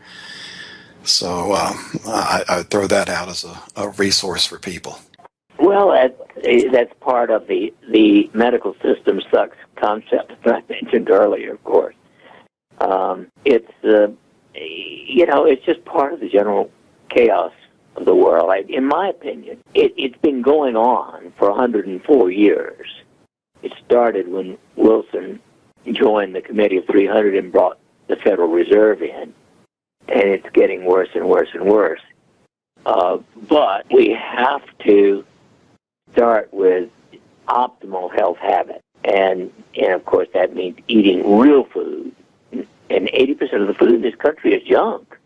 So I throw that out as a resource for people. Well, that's part of the medical system sucks concept that I mentioned earlier, of course. It's just part of the general chaos of the world. In my opinion, it's been going on for 104 years. It started when Wilson joined the Committee of 300 and brought the Federal Reserve in, and it's getting worse and worse and worse. But we have to start with optimal health habits, and of course that means eating real food. And 80% of the food in this country is junk.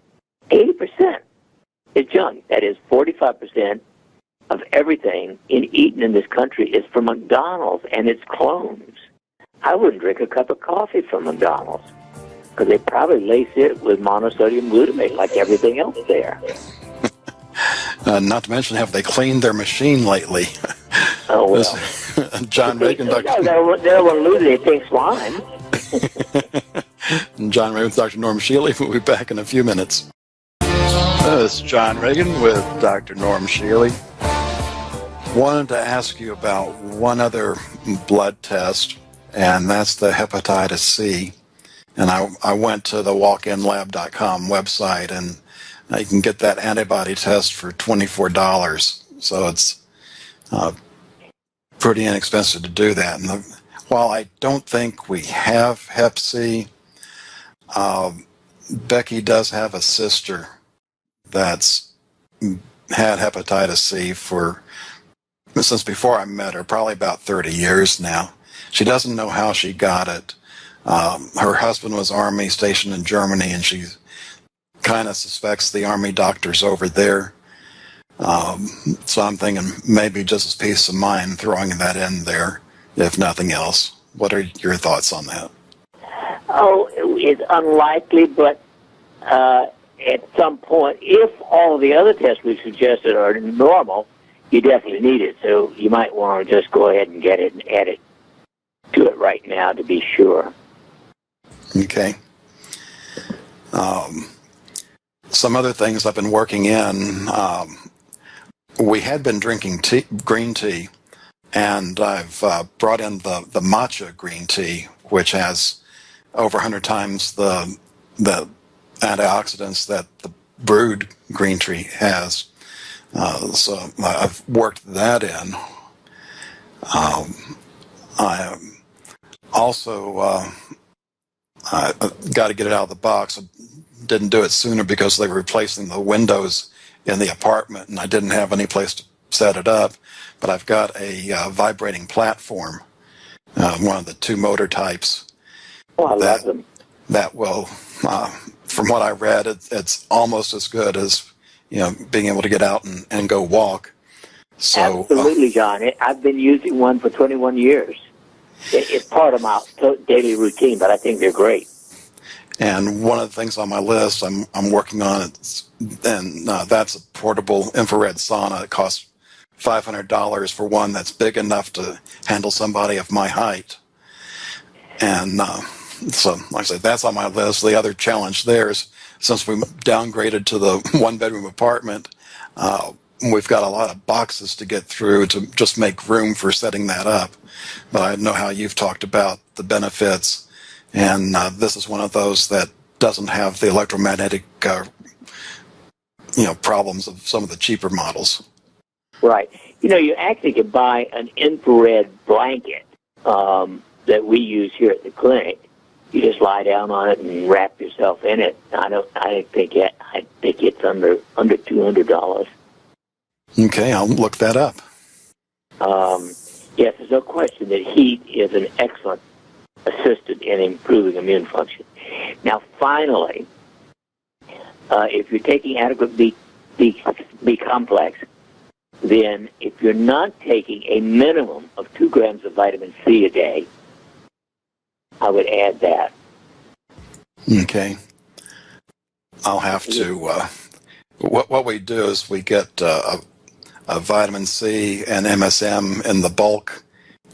80% is junk. That is 45% of everything eaten in this country is from McDonald's and its clones. I wouldn't drink a cup of coffee from McDonald's because they probably lace it with monosodium glutamate like everything else there. Not to mention, have they cleaned their machine lately? Oh, well. John Reagan, Dr. They're going to lose it. They think slime. John Reagan with Dr. Norm Shealy. We'll be back in a few minutes. This is John Reagan with Dr. Norm Shealy. Wanted to ask you about one other blood test, and that's the hepatitis C. And I went to the walkinlab.com website, and you can get that antibody test for $24. So it's pretty inexpensive to do that. And while I don't think we have Hep C, Becky does have a sister that's had hepatitis C since before I met her, probably about 30 years now. She doesn't know how she got it. Her husband was Army stationed in Germany, and she kind of suspects the Army doctors over there. So I'm thinking maybe just as peace of mind throwing that in there, if nothing else. What are your thoughts on that? Oh, it's unlikely, but at some point, if all the other tests we suggested are normal, you definitely need it. So you might want to just go ahead and get it and add it to it right now to be sure. Okay. Some other things I've been working in. We had been drinking green tea, and I've brought in the matcha green tea, which has over 100 times the antioxidants that the brewed green tea has. So I've worked that in. I also I got to get it out of the box. I didn't do it sooner because they were replacing the windows in the apartment, and I didn't have any place to set it up. But I've got a vibrating platform, one of the two motor types. Oh, I love them. That will, from what I read, it's almost as good as being able to get out and go walk. So absolutely, John. I've been using one for 21 years. It's part of my daily routine, but I think they're great. And one of the things on my list I'm working on, that's a portable infrared sauna. It costs $500 for one that's big enough to handle somebody of my height. And so, like I said, that's on my list. The other challenge there is, since we downgraded to the one-bedroom apartment, we've got a lot of boxes to get through to just make room for setting that up. But I know how you've talked about the benefits, and this is one of those that doesn't have the electromagnetic problems of some of the cheaper models. Right. You actually can buy an infrared blanket that we use here at the clinic. You just lie down on it and wrap yourself in it. I think it's under $200. Okay, I'll look that up. Yes, there's no question that heat is an excellent assistant in improving immune function. Now, finally, if you're taking adequate B complex, then if you're not taking a minimum of 2 grams of vitamin C a day, I would add that. Okay. I'll have to. What we do is we get a vitamin C and MSM in the bulk,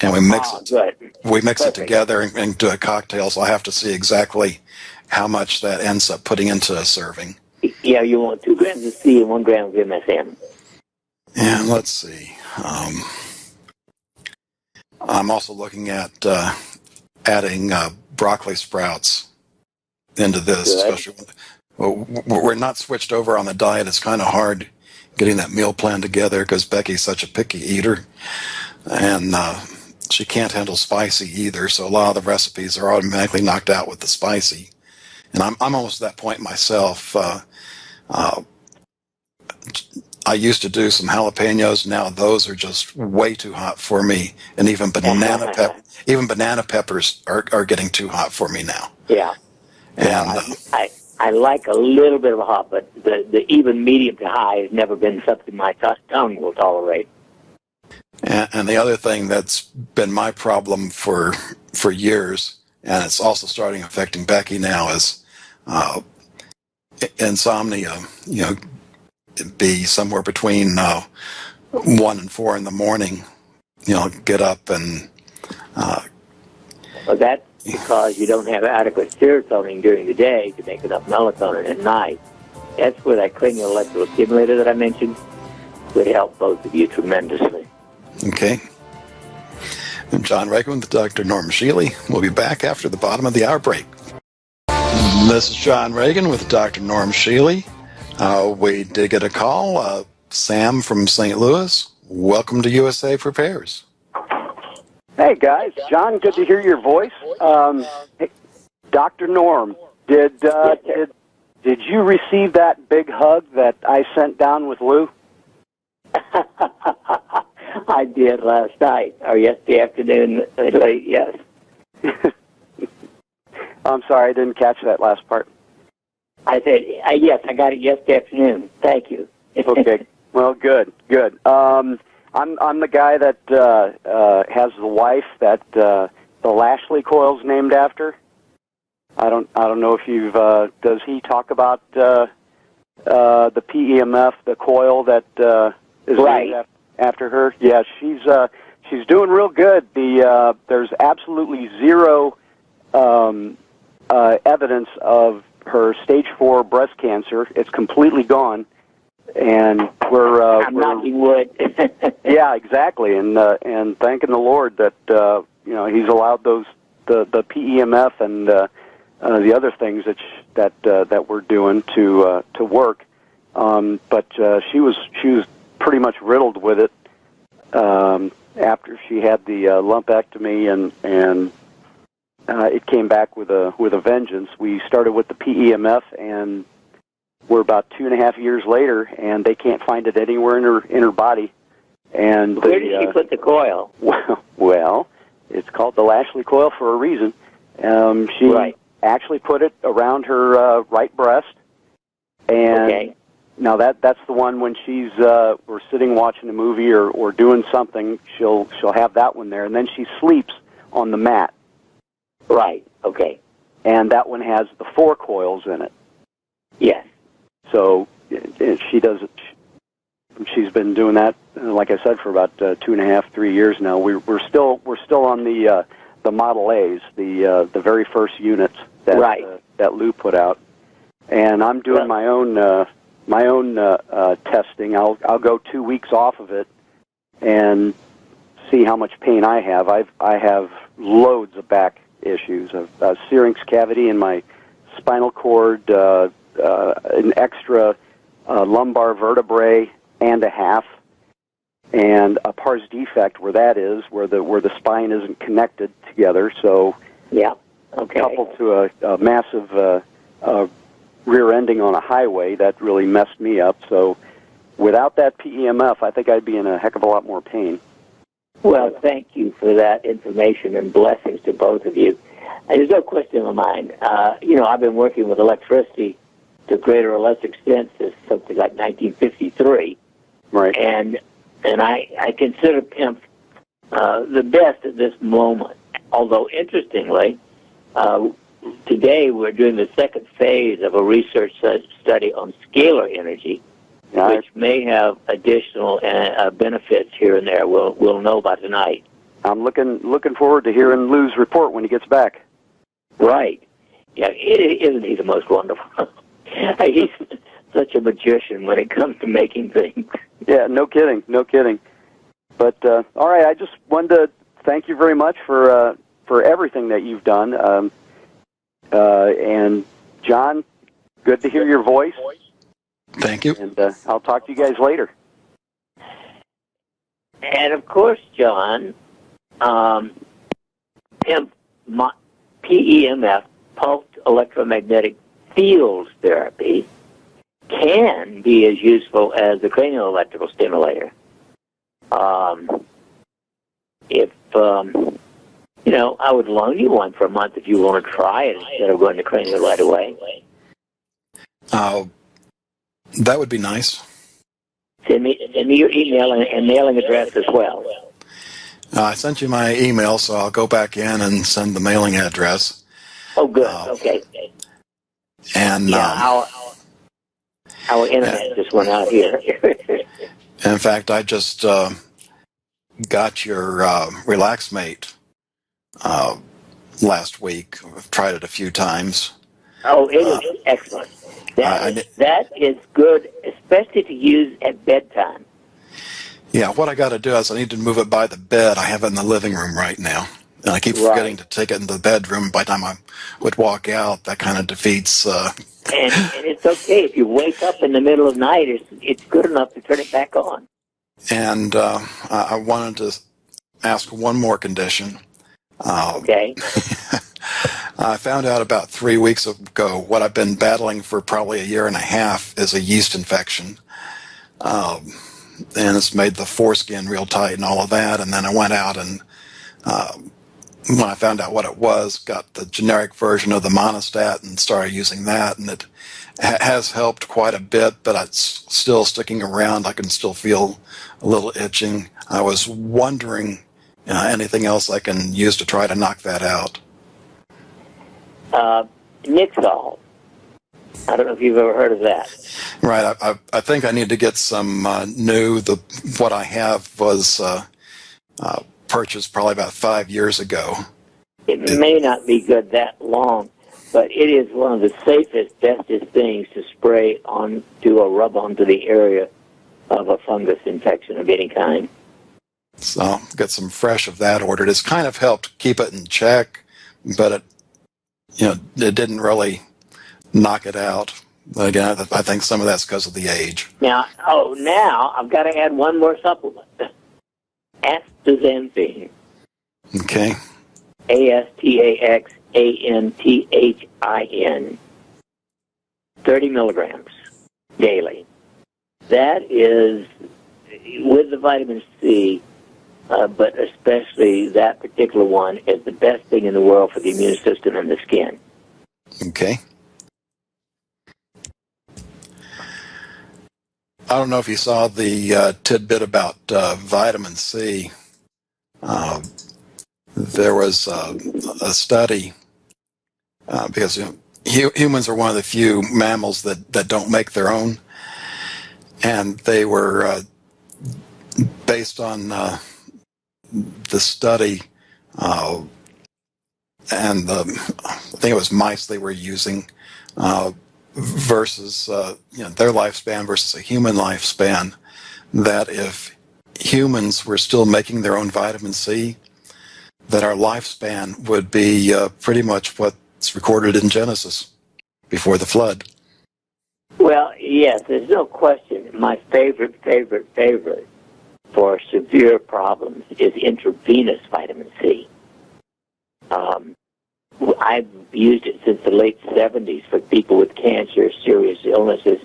and we mix it. Good. We mix Perfect. it together and do a cocktail. So I have to see exactly how much that ends up putting into a serving. Yeah, you want 2 grams of C and 1 gram of MSM. And let's see. I'm also looking at adding broccoli sprouts into this, Good. especially we're not switched over on the diet. It's kind of hard getting that meal plan together because Becky's such a picky eater, and she can't handle spicy either. So a lot of the recipes are automatically knocked out with the spicy, and I'm almost at that point myself. I used to do some jalapenos. Now those are just way too hot for me, and even banana peppers are getting too hot for me now. Yeah. And I like a little bit of a hot, but the even medium to high has never been something my tongue will tolerate. And the other thing that's been my problem for years, and it's also starting affecting Becky now, is insomnia. You know, it'd be somewhere between 1 and 4 in the morning. You know, get up and. Well, that's because you don't have adequate serotonin during the day to make enough melatonin at night. That's where that cranial electrical stimulator that I mentioned would help both of you tremendously. Okay. I'm John Reagan with Dr. Norm Shealy. We'll be back after the bottom of the hour break. This is John Reagan with Dr. Norm Shealy. We did get a call. Sam from St. Louis. Welcome to USA Prepares. Hey, guys. John, good to hear your voice. Hey, Dr. Norm, did you receive that big hug that I sent down with Lou? I did last night, or yesterday afternoon, late, yes. I'm sorry, I didn't catch that last part. I said, yes, I got it yesterday afternoon. Thank you. Okay. Well, good. I'm the guy that has the wife that the Lashley coil's named after. I don't know if you've does he talk about the PEMF, the coil that is right named after her? Yeah, she's doing real good. There's absolutely zero evidence of her stage 4 breast cancer. It's completely gone. And I'm knocking wood. Yeah, exactly, and thanking the Lord that He's allowed the PEMF and the other things that we're doing to work. But she was pretty much riddled with it after she had the lumpectomy, and it came back with a vengeance. We started with the PEMF, and we're about 2.5 years later, and they can't find it anywhere in her body. And where did she put the coil? Well, it's called the Lashley coil for a reason. She actually put it around her right breast, and now that's the one when she's we're sitting watching a movie or doing something. She'll have that one there, and then she sleeps on the mat. Right. Okay. And that one has the 4 coils in it. Yes. So she does it. She's been doing that, like I said, for about 2.5, 3 years now. We're still on the Model A's, the very first units that Lou put out, and I'm doing my own testing. I'll go 2 weeks off of it and see how much pain I have. I have loads of back issues, a syrinx cavity in my spinal cord, an extra lumbar vertebrae and a half, and a pars defect where the spine isn't connected together. So coupled to a massive rear ending on a highway, that really messed me up. So without that PEMF, I think I'd be in a heck of a lot more pain. Well, thank you for that information, and blessings to both of you. There's no question in my mind. I've been working with electricity to greater or less extent since something like 1953. Right. And I consider PIMP the best at this moment. Although, interestingly, today we're doing the second phase of a research study on scalar energy, which may have additional benefits here and there. We'll know by tonight. I'm looking forward to hearing Lou's report when he gets back. Right. Yeah, isn't he the most wonderful? He's such a magician when it comes to making things. Yeah, no kidding. But, all right, I just wanted to thank you very much for everything that you've done. And, John, good to hear your voice. Thank you. And I'll talk to you guys later. And, of course, John, PEMF, pulsed electromagnetic field therapy, can be as useful as the cranial electrical stimulator. I would loan you one for a month if you want to try it instead of going to cranial right away. That would be nice. Send me your email and mailing address as well. I sent you my email, so I'll go back in and send the mailing address. Oh, good. Okay. And our internet just went out here. in fact, I just got your RelaxMate last week. I've tried it a few times. Oh, it is excellent. That is good, especially to use at bedtime. Yeah, what I got to do is I need to move it by the bed. I have it in the living room right now. And I keep forgetting to take it in the bedroom. By the time I would walk out, that kind of defeats... And it's okay. If you wake up in the middle of the night, it's good enough to turn it back on. And I wanted to ask one more condition. Okay. I found out about 3 weeks ago what I've been battling for probably a year and a half is a yeast infection. And it's made the foreskin real tight and all of that. And then I went out and when I found out what it was, got the generic version of the monostat and started using that. And it has helped quite a bit, but it's still sticking around. I can still feel a little itching. I was wondering anything else I can use to try to knock that out. Nixol. I don't know if you've ever heard of that. Right. I think I need to get some new. What I have was purchased probably about 5 years ago. It may not be good that long, but it is one of the safest, bestest things to spray onto or rub onto the area of a fungus infection of any kind. So I'll get some fresh of that ordered. It's kind of helped keep it in check, but it didn't really knock it out. But again, I think some of that's because of the age. Now I've got to add one more supplement. Astaxanthin. Okay. Astaxanthin. 30 milligrams daily. That is, with the vitamin C, but especially that particular one, is the best thing in the world for the immune system and the skin. Okay. I don't know if you saw the tidbit about vitamin C. There was a study, because humans are one of the few mammals that don't make their own, and they were based on the study, and I think it was mice they were using, versus their lifespan versus a human lifespan, that if humans were still making their own vitamin C, that our lifespan would be pretty much what's recorded in Genesis before the flood. Well, yes, there's no question. My favorite for severe problems is intravenous vitamin C. I've used it since the late 70s for people with cancer, serious illnesses.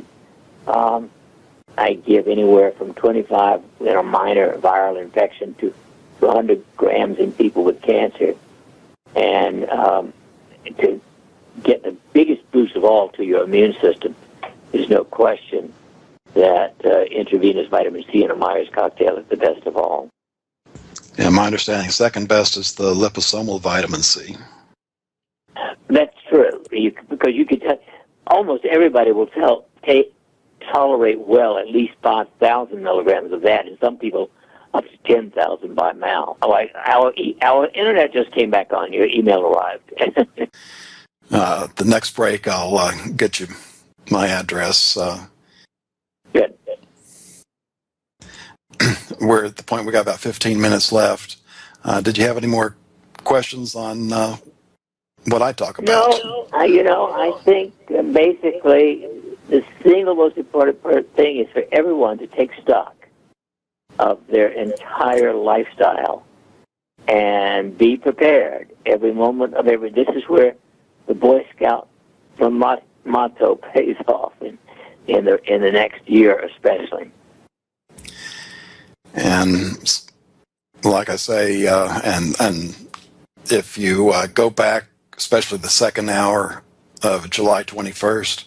I give anywhere from 25 minor viral infection to 100 grams in people with cancer. And to get the biggest boost of all to your immune system, there's no question that intravenous vitamin C in a Myers cocktail is the best of all. Yeah, my understanding, second best is the liposomal vitamin C. That's true, because you could almost everybody will tolerate well at least 5,000 milligrams of that, and some people up to 10,000 by mouth. Our internet just came back on. Your email arrived. The next break, I'll get you my address. Good. We're at the point we got about 15 minutes left. Did you have any more questions on what I talk about? No, I think basically the single most important thing is for everyone to take stock of their entire lifestyle and be prepared every moment of every. This is where the Boy Scout from motto pays off in the next year especially. And like I say, and if you go back, especially the second hour of July 21st,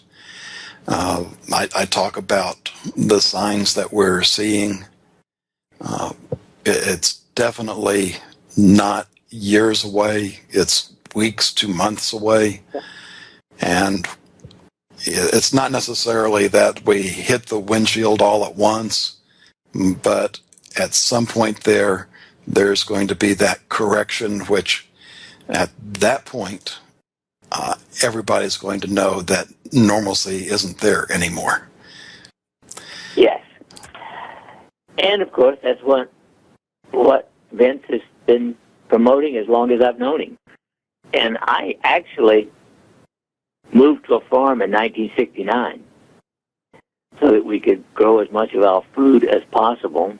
I talk about the signs that we're seeing. It's definitely not years away. It's weeks to months away. And it's not necessarily that we hit the windshield all at once, but at some point there's going to be that correction, which at that point, everybody's going to know that normalcy isn't there anymore. Yes. And, of course, that's what Vince has been promoting as long as I've known him. And I actually moved to a farm in 1969 so that we could grow as much of our food as possible.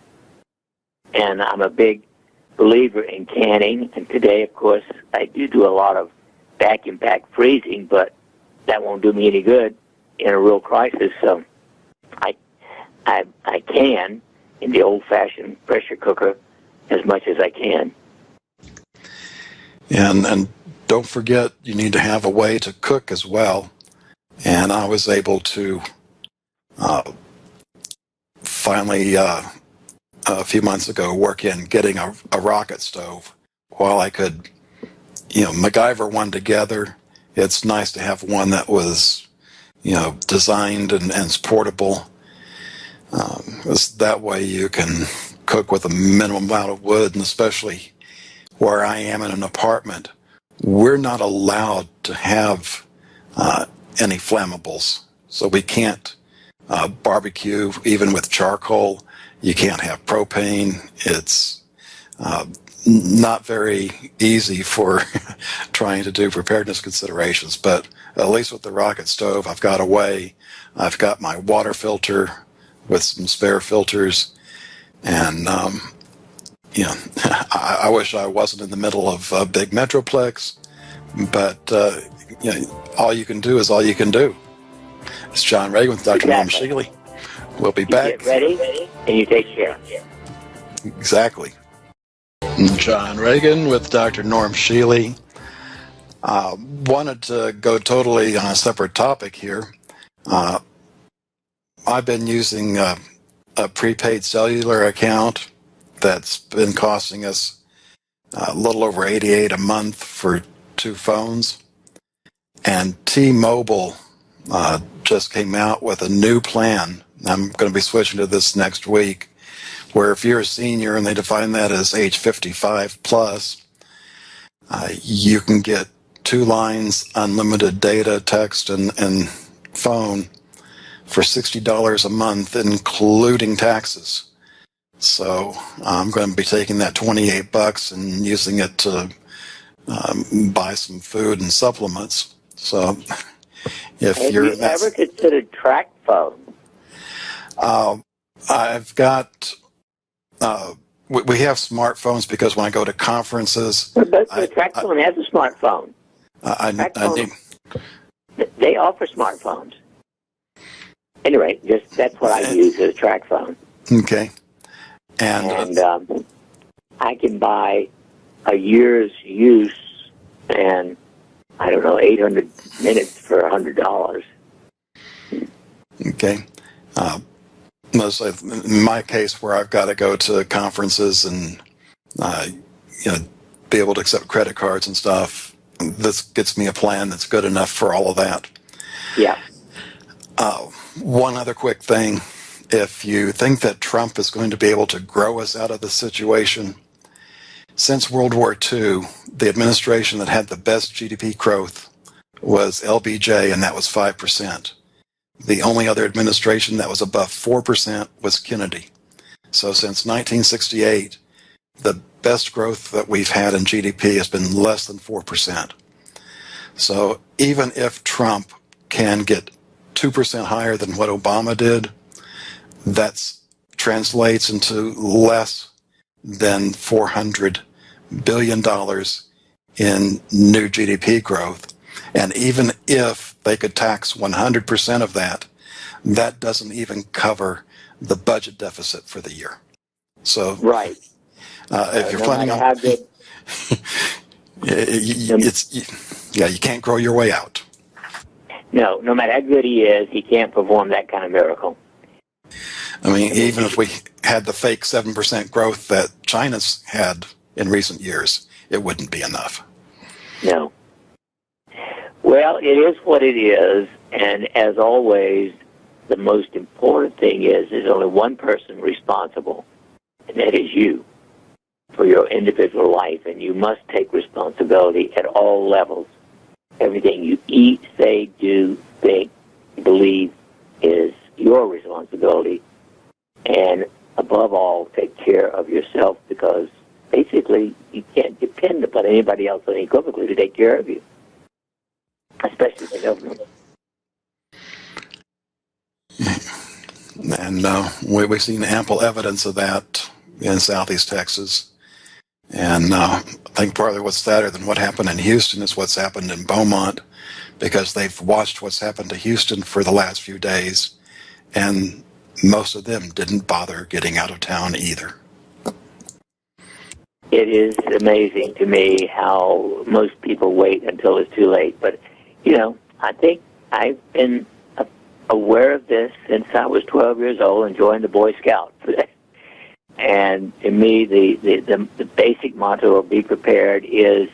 And I'm a big believer in canning. And today, of course, I do a lot of vacuum pack freezing, but that won't do me any good in a real crisis. So I can in the old-fashioned pressure cooker as much as I can. And don't forget, you need to have a way to cook as well. And I was able to finally, a few months ago, work in getting a rocket stove. While I could, MacGyver one together, it's nice to have one that was, designed and is portable. That way you can cook with a minimum amount of wood, and especially where I am in an apartment, we're not allowed to have any flammables. So we can't barbecue even with charcoal. You can't have propane. It's not very easy for trying to do preparedness considerations, but at least with the rocket stove, I've got a way. I've got my water filter with some spare filters, and I wish I wasn't in the middle of a big metroplex, but all you can do is all you can do. It's John Reagan with Dr. Norm Shealy. We'll be back. Get ready, and you take care. Exactly. John Reagan with Dr. Norm Shealy. Wanted to go totally on a separate topic here. I've been using a prepaid cellular account that's been costing us a little over $88 a month for 2 phones. And T-Mobile just came out with a new plan. I'm going to be switching to this next week, where if you're a senior and they define that as age 55 plus, you can get 2 lines, unlimited data, text, and phone for $60 a month, including taxes. So I'm going to be taking that $28 and using it to buy some food and supplements. So if Have you're you ever considered track phone? I've got we have smartphones because when I go to conferences, But the track phone has a smartphone. They offer smartphones. Anyway, that's what I use as a track phone. Okay. And I can buy a year's use and I don't know, 800 minutes for $100. Okay. Mostly in my case, where I've got to go to conferences and be able to accept credit cards and stuff, this gets me a plan that's good enough for all of that. Yeah. One other quick thing. If you think that Trump is going to be able to grow us out of the situation, since World War II, the administration that had the best GDP growth was LBJ, and that was 5%. The only other administration that was above 4% was Kennedy. So since 1968, the best growth that we've had in GDP has been less than 4%. So even if Trump can get 2% higher than what Obama did, that translates into less than $400 billion in new GDP growth. And even if they could tax 100% of that, that doesn't even cover the budget deficit for the year. So, right. If you're planning on, you can't grow your way out. No matter how good he is, he can't perform that kind of miracle. I mean, even if we had the fake 7% growth that China's had in recent years, it wouldn't be enough. No. Well, it is what it is, and as always, the most important thing is there's only one person responsible, and that is you, for your individual life, and you must take responsibility at all levels. Everything you eat, say, do, think, believe is your responsibility, and above all, take care of yourself, because basically you can't depend upon anybody else unequivocally to take care of you, especially the government. And we've seen ample evidence of that in Southeast Texas. And I think partly what's sadder than what happened in Houston is what's happened in Beaumont, because they've watched what's happened to Houston for the last few days, and most of them didn't bother getting out of town either. It is amazing to me how most people wait until it's too late. But, I think I've been aware of this since I was 12 years old and joined the Boy Scouts. And to me, the basic motto of be prepared is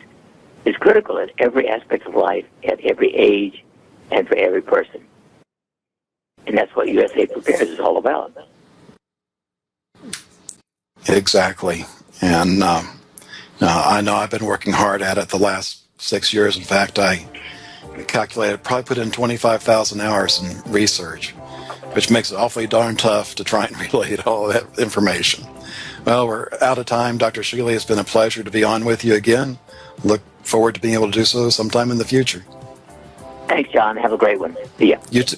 critical in every aspect of life, at every age, and for every person. And that's what USA Prepares is all about. Exactly. And I know I've been working hard at it the last 6 years. In fact, I calculated, probably put in 25,000 hours in research, which makes it awfully darn tough to try and relate all that information. Well, we're out of time. Dr. Shealy, it's been a pleasure to be on with you again. Look forward to being able to do so sometime in the future. Thanks, John. Have a great one. See ya. You too.